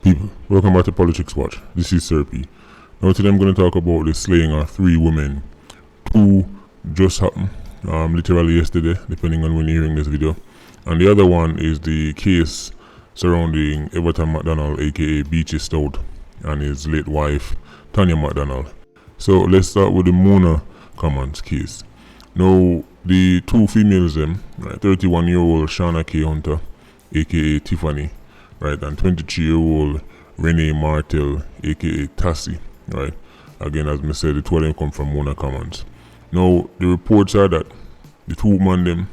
People, welcome back to Politics Watch. This is Sir P. Now today I'm going to talk about the slaying of 3 women. 2 just happened, literally yesterday, depending on when you're hearing this video. And the other one is the case surrounding Everton McDonald, aka Beachy Stout, and his late wife, Tanya McDonald. So let's start with the Mona Commons case. Now, the 2 females them, right, 31-year-old Shauna K. Hunter, aka Tiffany, right, and 23-year-old Renee Martel, aka Tassie, right. Again, as I said, the 2 of them come from Mona Commons. Now, the reports are that the 2 women them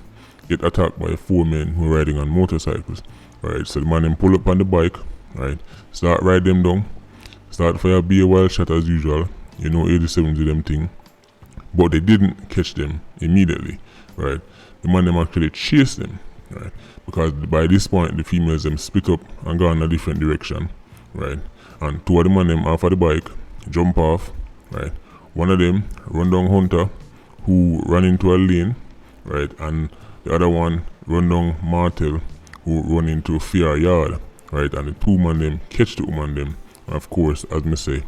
get attacked by 4 men who are riding on motorcycles, right. So the man them pull up on the bike, right, start ride them down, start fire be a wild shot as usual. You know, 87 do them thing, but they didn't catch them immediately, right. The man them actually chased them, right, because by this point the females them split up and go in a different direction, right, and 2 of the man them off of the bike jump off, right. One of them run down Hunter, who ran into a lane, right, and the other one run down Martel, who run into a fair yard, right, and the 2 man them catch the woman them, and of course, as me say,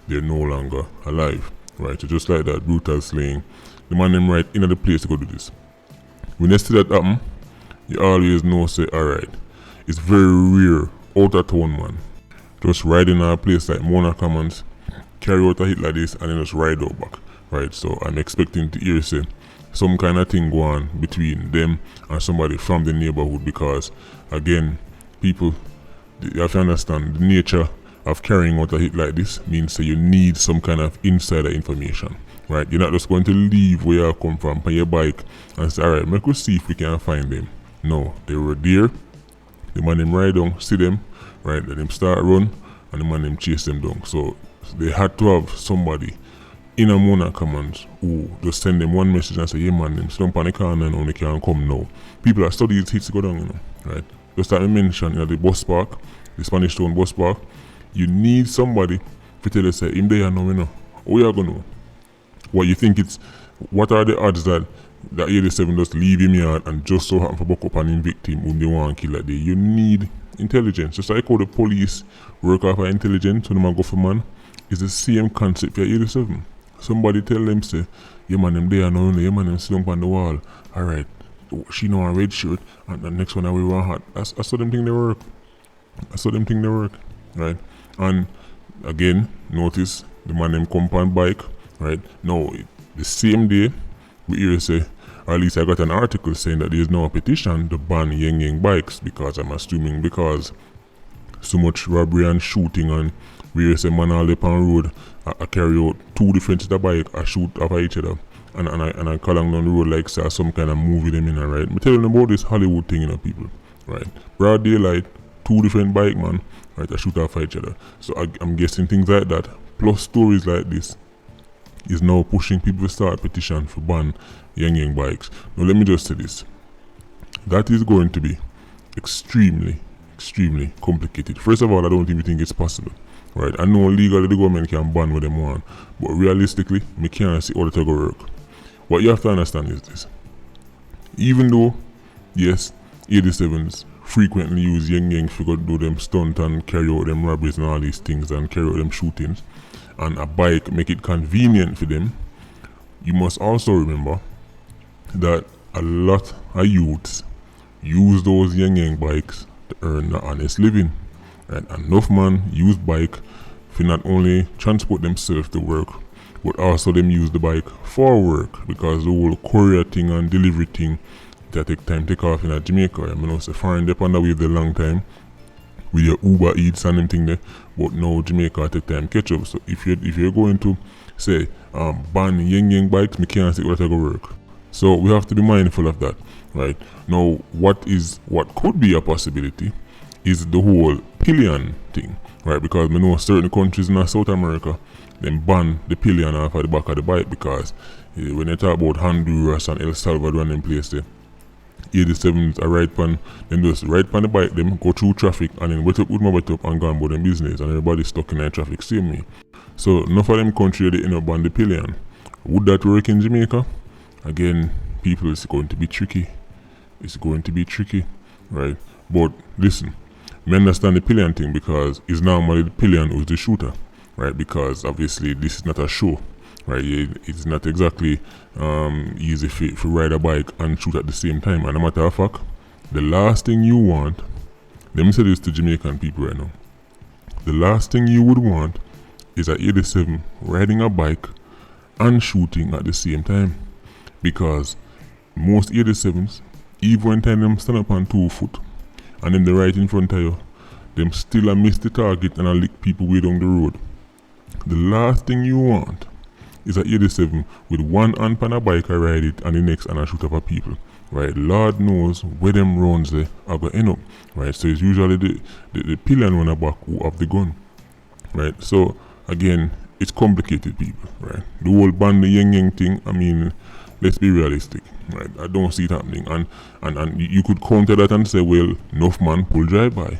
they're no longer alive, right. So just like that brutal slaying, the man them right into the place to go do this. When they see that happen, you always know, say, alright, it's very rare out of town man just ride in a place like Mona Commons, carry out a hit like this, and then just ride out back, right. So I'm expecting to hear say some kind of thing go on between them and somebody from the neighborhood, because again, people, you have to understand the nature of carrying out a hit like this means that you need some kind of insider information, right. You're not just going to leave where you come from on your bike and say, alright, make us see if we can find them. No, they were there, the man them ride down, see them, right, let them start run, and the man them chase them down. So they had to have somebody in a Mona Commons who just send them one message and say, yeah man, them slump on the corner and only can come now. People that study these hits go down, you know, right. Just like I mentioned, you know, the bus park, the Spanish Town bus park, you need somebody to tell you, say, him there now, you know. How you gonna know? What you think it's, what are the odds that 87 just leave him here and just so happen to buck up and convict him when they want to kill that day? You need intelligence. Just like how the police work off of intelligence when they go for man, it's the same concept for 87. Somebody tell them, say, yeah man, them there now, yeah man, them sit up on the wall. Alright, she know a red shirt, and the next one I wear one hat. I saw them think they work. Right? And again, notice the man them come on bike, right? Now, the same day, we hear say, or at least I got an article saying that there is now a petition to ban Yang bikes, because I'm assuming because so much robbery and shooting, and we hear say man all up on road, I carry out 2 different set of bike, I shoot off each other, and I call along down the road like say some kind of movie them in, right? I'm telling them about this Hollywood thing, you know, people, right? Broad daylight, 2 different bike man, right, I shoot off each other. So I'm guessing things like that, plus stories like this, is now pushing people to start a petition for ban Yang bikes. Now let me just say this. That is going to be extremely complicated. First of all, I don't even think it's possible. Right? I know legally the government can ban what they want, but realistically, me can't see how it will work. What you have to understand is this. Even though, yes, 87s frequently use Yang to go do them stunt and carry out them robberies and all these things and carry out them shootings, and a bike make it convenient for them, you must also remember that a lot of youths use those Yang bikes to earn an honest living. Right? Enough man use bike for not only transport themselves to work, but also them use the bike for work, because the whole courier thing and delivery thing that take time take off in Jamaica. I mean, also foreign dep on the way the long time with your Uber Eats and them thing there, but now Jamaica take time catch up. So if you're going to say ban Yang bikes, me can't see what I go work. So we have to be mindful of that, right? Now, what could be a possibility is the whole pillion thing, right? Because we know certain countries in South America, them ban the pillion off of the back of the bike, because when they talk about Honduras and El Salvador and them places, 87s are right pan, them just right pan the bike, them go through traffic and then wet up and go about them business, and everybody stuck in that traffic, same me. So enough of them country they end up ban the pillion. Would that work in Jamaica? Again, people, it's going to be tricky. Right? But listen, Me understand the pillion thing because it's normally the pillion who's the shooter, right? Because obviously this is not a show, right? It's not exactly easy to ride a bike and shoot at the same time. And a matter of fact, the last thing you want, let me say this to Jamaican people right now, the last thing you would want is an 87 riding a bike and shooting at the same time. Because most 87s, even when time them stand up on 2 foot and then they right in front of you, them still a miss the target and a lick people way down the road. The last thing you want is a 87 with one hand on a bike and ride it and the next and a shoot up at people. Right, Lord knows where them rounds they are going to end up. Right, so it's usually the pillion on the back who have the gun. Right, so again, it's complicated, people. Right, the whole ban the yang thing, I mean, let's be realistic. Right, I don't see it happening. And you could counter that and say, well, enough man pull drive by.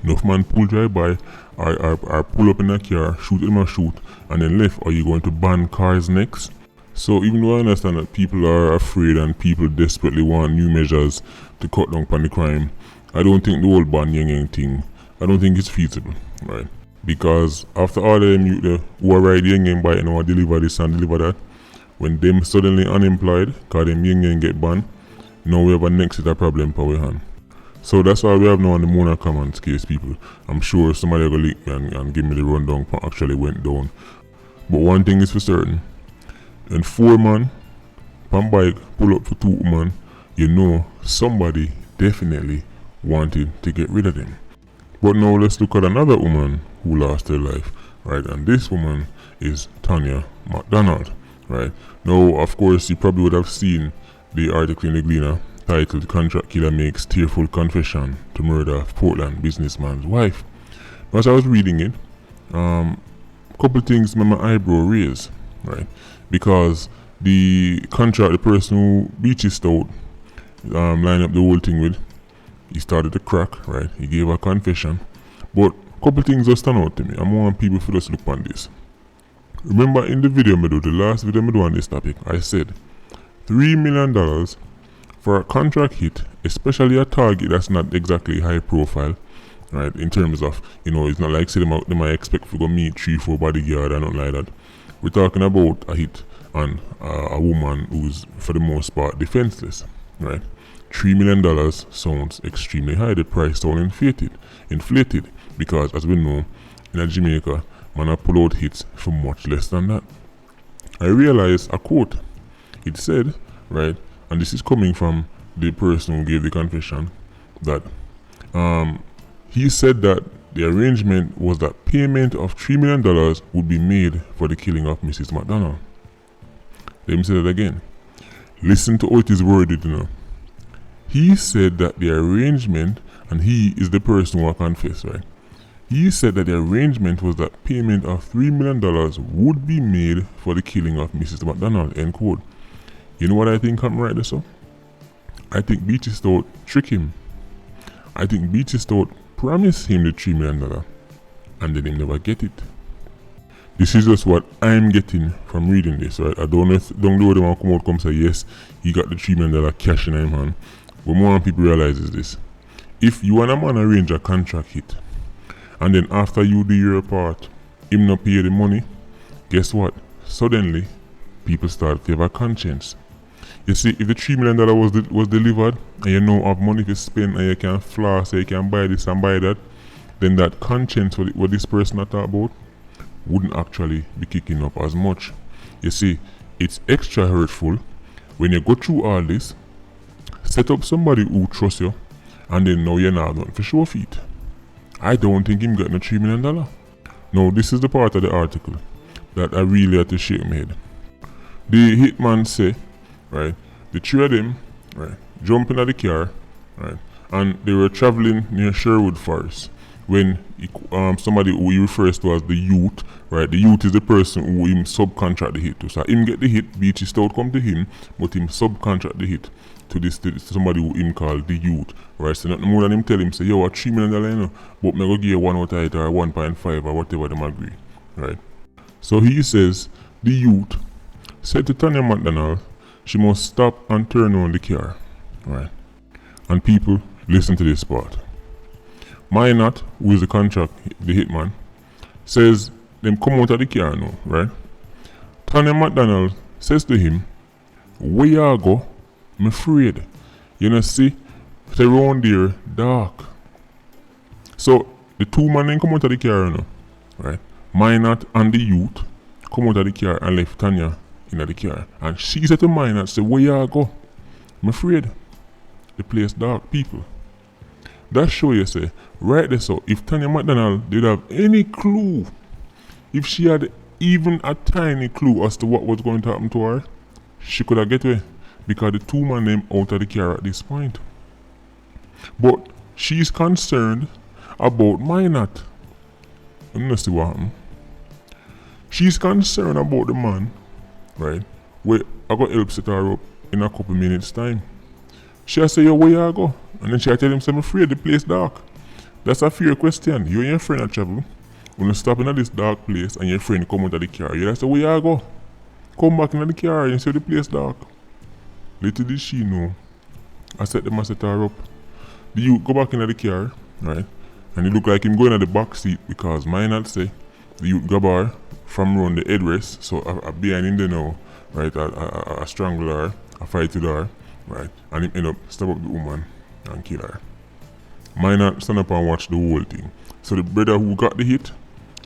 Enough man pull drive by or pull up in a car, shoot him or shoot, and then left. Are you going to ban cars next? So even though I understand that people are afraid and people desperately want new measures to cut down on the crime, I don't think the whole ban yang thing, I don't think it's feasible, right? Because after all them youth who are riding yang bike and want to deliver this and deliver that, when them suddenly unemployed, cause them yang get banned, now we have a next set of problem for we hand. So that's why we have now on the Mona Commons case, people. I'm sure somebody will link me and give me the rundown what actually went down. But one thing is for certain, when 4 man on bike pull up for 2 women, you know somebody definitely wanted to get rid of them. But now let's look at another woman who lost her life, right? And this woman is Tanya McDonald, right? Now, of course, you probably would have seen the article in the Gleaner titled "Contract Killer Makes Tearful Confession to Murder Portland Businessman's Wife." As I was reading it, couple things made my eyebrow raise, right? Because the contract, the person who Beachy Stout lined up the whole thing with, he started to crack, right? He gave a confession. But couple things just stand out to me. I want people to just look on this. Remember in the video I do, the last video I do on this topic, I said $3 million for a contract hit, especially a target that's not exactly high profile, right? In terms of, it's not like say they might expect to go meet 3-4 bodyguard and nothing like that. We're talking about a hit on a woman who's for the most part defenseless, right? $3 million sounds extremely high. The price sounds inflated because, as we know, in Jamaica, man pull out hits for much less than that. I realized a quote. It said, right, and this is coming from the person who gave the confession, that he said that the arrangement was that payment of $3 million would be made for the killing of Mrs. McDonald. Let me say that again. Listen to how it is worded, He said that the arrangement, and he is the person who confessed, right? He said that the arrangement was that payment of $3 million would be made for the killing of Mrs. McDonald, end quote. You know what I think happened right there, so? I think Beachy Stout tricked him. I think Beachy Stout promised him the $3 million and then he never get it. This is just what I'm getting from reading this, right? I don't know them want come out come say yes, he got the $3 million cash in his hand. But more people realize is this. If you and a man arrange a contract hit and then after you do your part, him not pay the money, guess what? Suddenly people start to have a conscience. You see, if the $3 million was delivered and you now have money to spend and you can floss, you can buy this and buy that, then that conscience what this person I talk about wouldn't actually be kicking up as much. You see, it's extra hurtful when you go through all this, set up somebody who trusts you, and then now you're not nothing for sure feet. I don't think him getting a $3 million. Now, this is the part of the article that I really had to shake my head. The hitman say, right, the three of them, right, jump into the car, right, and they were traveling near Sherwood Forest when somebody who he refers to as the youth, right, the youth is the person who him subcontract the hit to. So him get the hit, Beachy Stout come to him, but him subcontract the hit to somebody who him call the youth, right. So nothing more than him tell him say, yo, a $3 million, but me go give you 1 out of it or 1.5 or whatever them agree, right. So he says the youth said to Tanya McDonald she must stop and turn on the car, right. And people, listen to this part. Minot, who is the contract, the hitman, says them come out of the car now, right? Tanya McDonald says to him, where you go? I'm afraid. You know, see, it's around there, dark. So, the two men then come out of the car now, right? Minot and the youth come out of the car and left Tanya in the car. And she said to Minot, say, where you go? I'm afraid. The place dark, people. That show you say, right there, so if Tanya McDonald did have any clue, if she had even a tiny clue as to what was going to happen to her, she could have get away. Because the two men them out of the car at this point. But she's concerned about Minot. Let's see what happened. She's concerned about the man, right? Where I got help set her up in a couple minutes time. She say, yo, where you go? And then she tell him, I'm afraid the place dark. That's a fair question. You and your friend at travel. When you stop in this dark place and your friend come out of the car, you say, where you go? Come back in the car and see the place dark. Little did she know. I set her up. The youth go back in the car, right? And it look like him going at the back seat because Minot say the youth grab her from around the headrest, so I behind him there now, right? I strangle her, I fight with her, right? And him end up stab up the woman and kill her. Minot stand up and watch the whole thing. So the brother who got the hit,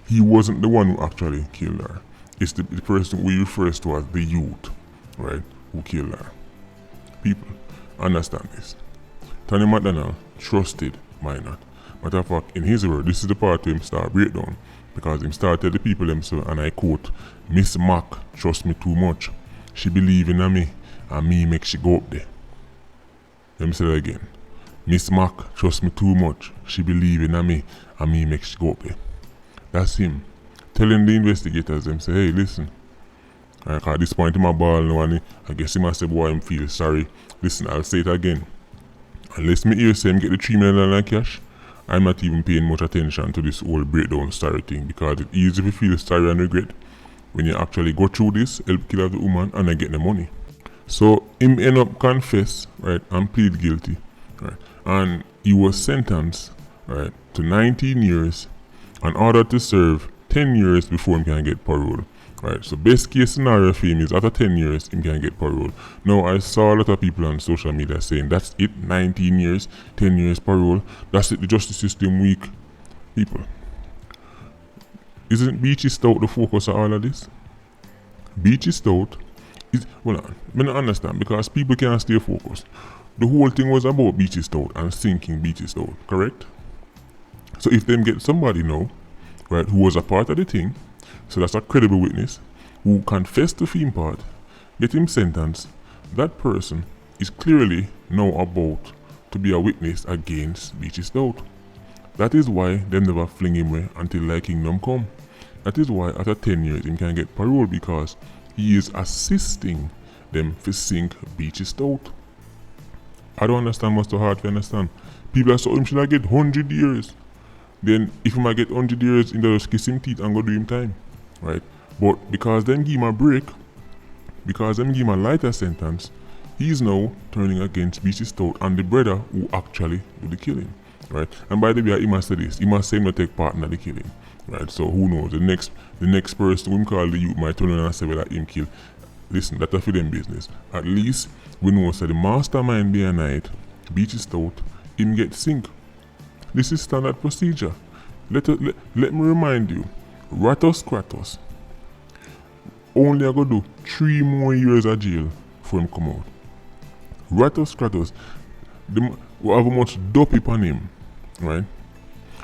he wasn't the one who actually killed her. It's the person we refer to as the youth, right? Who killed her. People, understand this. Tanya McDonald trusted Minot. Matter of fact, in his word, this is the part where him start breakdown. Because him started the people themselves, and I quote, Miss Mac trust me too much. She believe in me, and me make she go up there. Let me say that again. Miss Mac trust me too much. She believe in me, and me make she go up there. That's him. Telling the investigators, them say, hey, listen. At this point in my ball now, and I guess he must say, boy, him feel sorry. Listen, I'll say it again. Unless me hear say him get the $3 million cash, I'm not even paying much attention to this whole breakdown story thing because it's easy to feel sorry and regret when you actually go through this, help kill the woman, and then get the money. So him end up confess, right, and plead guilty, right, and he was sentenced, right, to 19 years in order to serve 10 years before he can get parole. Right, so best case scenario for him is after 10 years he can get parole. Now I saw a lot of people on social media saying that's it, 19 years, 10 years parole, that's it, the justice system weak. People, isn't Beachy Stout the focus of all of this? Beachy Stout is, well, I don't understand because people can't stay focused. The whole thing was about Beachy Stout and sinking Beachy Stout, correct? So if them get somebody now, right, who was a part of the thing, so that's a credible witness who confessed the theme part, get him sentenced, that person is clearly now about to be a witness against Beachy Stout. That is why them never fling him away until like kingdom come. That is why after 10 years he can get parole because he is assisting them to sink Beachy Stout. I don't understand what's so hard to understand. People are so him should I get 100 years. Then if he might get 100 years, he just kiss him teeth and go do him time. Right? But because them give him a break, because them give him a lighter sentence, he's now turning against Beachy Stout and the brother who actually do the killing. Right? And by the way, he must say this, he must say him to take part in the killing. Right? So who knows? The next person who him call the youth might turn around and say that him kill. Listen, that's for them business. At least we know that the mastermind behind it, Beachy Stout, him get sink. This is standard procedure. Let me remind you, Ratos Kratos only I go do 3 more years of jail for him come out. Ratos Kratos, we have much dope upon him, right?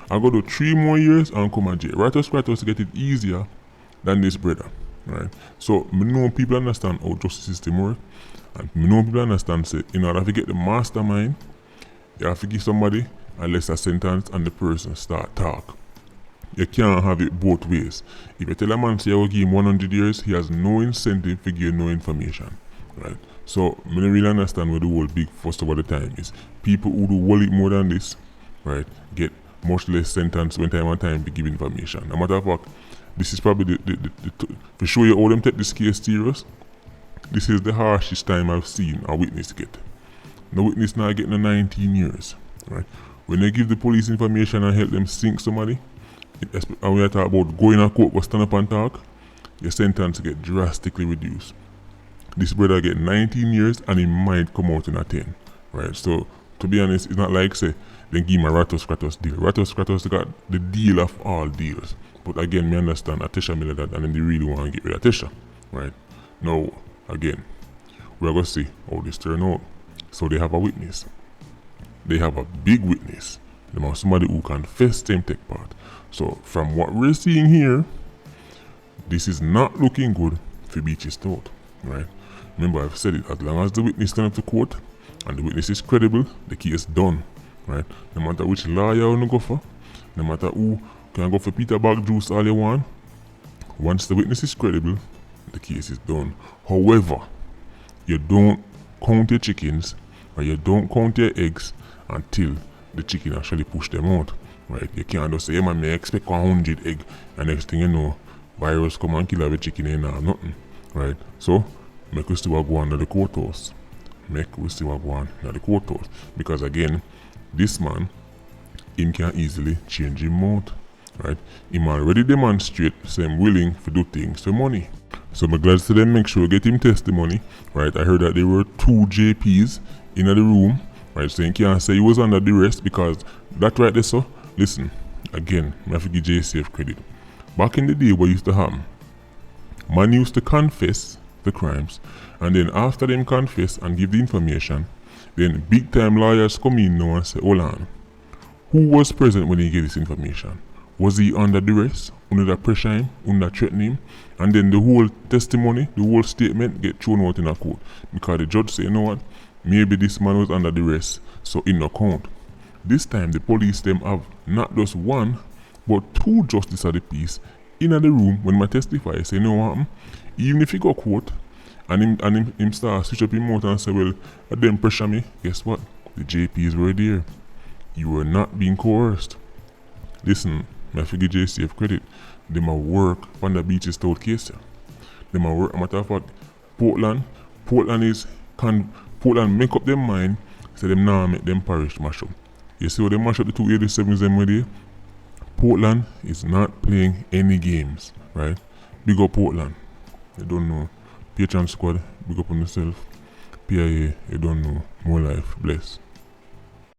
I go do 3 more years and come out jail. Ratos Kratos get it easier than this brother, right? So me know people understand how justice system work, and me know people understand say in order to get the mastermind, you have to give somebody a lesser sentence and the person start talk. You can't have it both ways. If you tell a man say I will give him 100 years, he has no incentive to give no information. Right? So I don't really understand where the whole big fuss over the time is. People who do well it more than this, right, get much less sentence when time and time to give information. No matter of fact, this is probably to show you how them take this case serious. This is the harshest time I've seen a witness get. The witness now getting 19 years. Right? when they give the police information and help them sink somebody, and we are talking about going to court, go stand up and talk, your sentence get drastically reduced. This brother get 19 years and he might come out in a 10. Right? So to be honest, it's not like say they give him a Ratos Kratos deal. Ratos Kratos got the deal of all deals. But again, me understand Atisha Miller that and then they really want to get rid of Atisha. Right? Now, again, we're going to see how this turn out. So they have a witness. They have a big witness. They have somebody who confess them take part. So from what we're seeing here, this is not looking good for Beaches Thought. Right? Remember, I've said it, as long as the witness turns up to court and the witness is credible, the case is done. Right? No matter which lawyer you go for, no matter who can go for Peter Bag Juice all you want, once the witness is credible, the case is done. However, you don't count your chickens or you don't count your eggs until the chicken actually push them out. Right? You can't just say, yeah man, I expect 100 egg and next thing you know, virus come and kill every chicken and nothing. Right? So, make we still go under the courthouse. Because again, this man, him can easily change him out. Right? Him already demonstrate say him willing to do things for money. So I'm glad to them make sure get him testimony. Right? I heard that there were 2 JPs in the room. Right? So you can't say he was under duress because that right there, so listen, again, I have to give JCF credit. Back in the day what used to happen, man used to confess the crimes, and then after them confess and give the information, then big time lawyers come in now and say, hold on, who was present when he gave this information? Was he under duress, under the pressure him, under threatening him? And then the whole testimony, the whole statement get thrown out in a court. Because the judge say, you know what, maybe this man was under duress, so in no count. This time the police them have not just 1, but 2 justices of the peace in the room when I testify. Say, you know what, even if he go court and him start switch up his mouth and say, well, them pressure me, guess what? The JPs were there. You were not being coerced. Listen, I forget JCF credit. Them a work on the Beaches Thought case. Them a work. Matter of fact, Portland make up their mind, so them now make them parish mash up. You see how they mash up the 287s them with there? Portland is not playing any games, right? Big up Portland. You don't know. Patreon squad, big up on yourself. PIA, you don't know. More life. Bless.